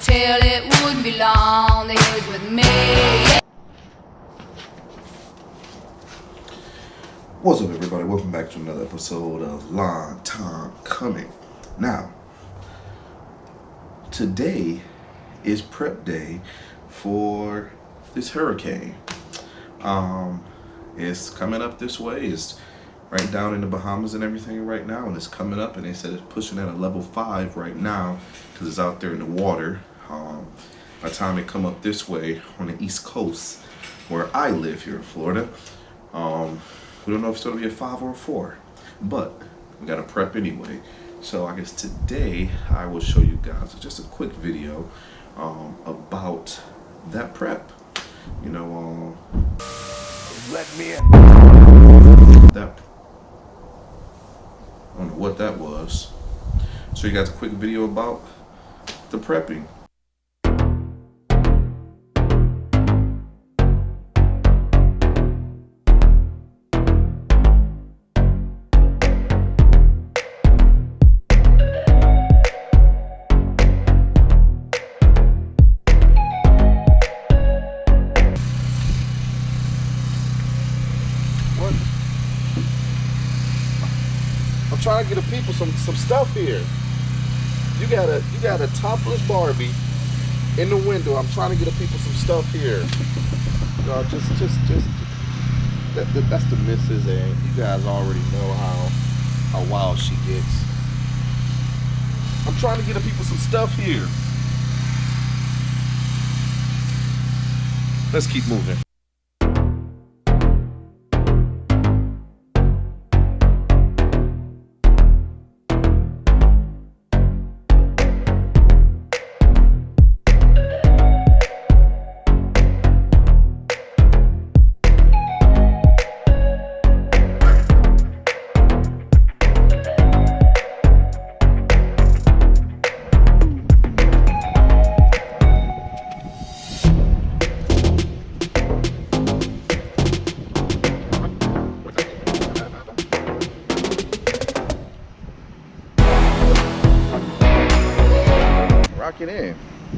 tell it wouldn't be long that he was with me. Yeah. What's up, everybody? Welcome back to another episode of Long Time Coming. Now, today is prep day for this hurricane. It's coming up this way. It's right down in the Bahamas and everything right now, and it's coming up, and they said it's pushing at a level 5 right now because it's out there in the water. By the time it come up this way on the East Coast, where I live here in Florida, we don't know if it's going to be a 5 or a 4, but we got to prep anyway. So I guess today I will show you guys just a quick video about that prep. You know, let me in. That, I don't know what that was. So you guys a quick video about the prepping. I'm trying to get the people some stuff here. You got a topless Barbie in the window. I'm trying to get the people some stuff here. Just that's the missus, and you guys already know how wild she gets. I'm trying to get the people some stuff here. Let's keep moving.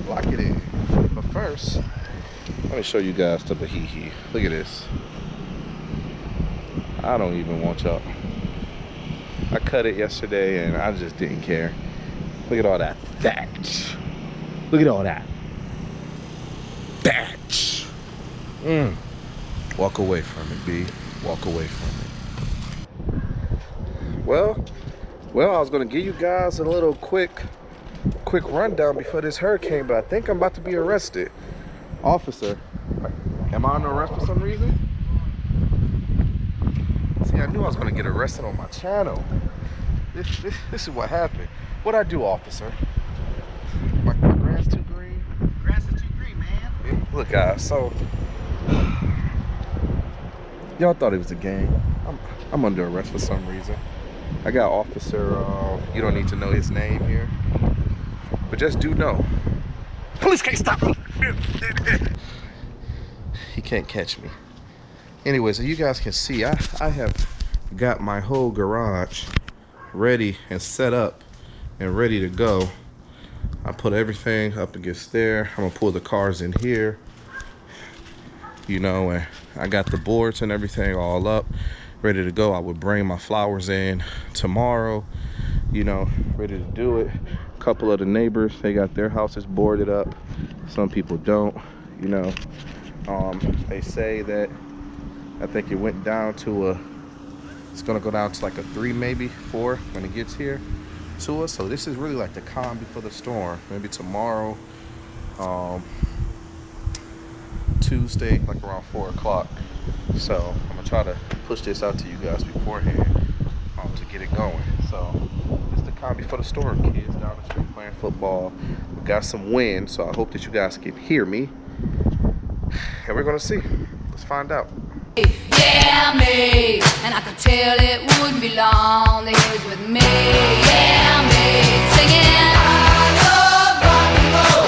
Lock it in. But first, let me show you guys the Bahihi. Look at this. I don't even want y'all. I cut it yesterday and I just didn't care. Look at all that thatch. Look at all that thatch. Walk away from it, B. Walk away from it. Well, I was gonna give you guys a little quick rundown before this hurricane, but I think I'm about to be arrested. Officer, am I under arrest for some reason? See, I knew I was gonna get arrested on my channel. This is what happened. What'd I do, officer? My grass too green? Grass is too green, man. Look, guys, so y'all thought it was a game. I'm under arrest for some reason. I got officer, you don't need to know his name here, but just do know, police can't stop me. He can't catch me. Anyway, so you guys can see, I have got my whole garage ready and set up and ready to go. I put everything up against there. I'm gonna pull the cars in here, you know, and I got the boards and everything all up, ready to go. I would bring my flowers in tomorrow, you know, ready to do it. A couple of the neighbors, they got their houses boarded up. Some people don't, you know. They say that, I think it went down to it's gonna go down to like a 3, maybe 4 when it gets here to us. So this is really like the calm before the storm. Maybe tomorrow, Tuesday, like around 4 o'clock. So I'm gonna try to push this out to you guys beforehand to get it going. So it's the calm before the storm. Kids down the street playing football. We got some wind, so I hope that you guys can hear me. And we're gonna see. Let's find out. Yeah, me, and I could tell it wouldn't be long that he was with me. Yeah, me, singing I love rock and roll.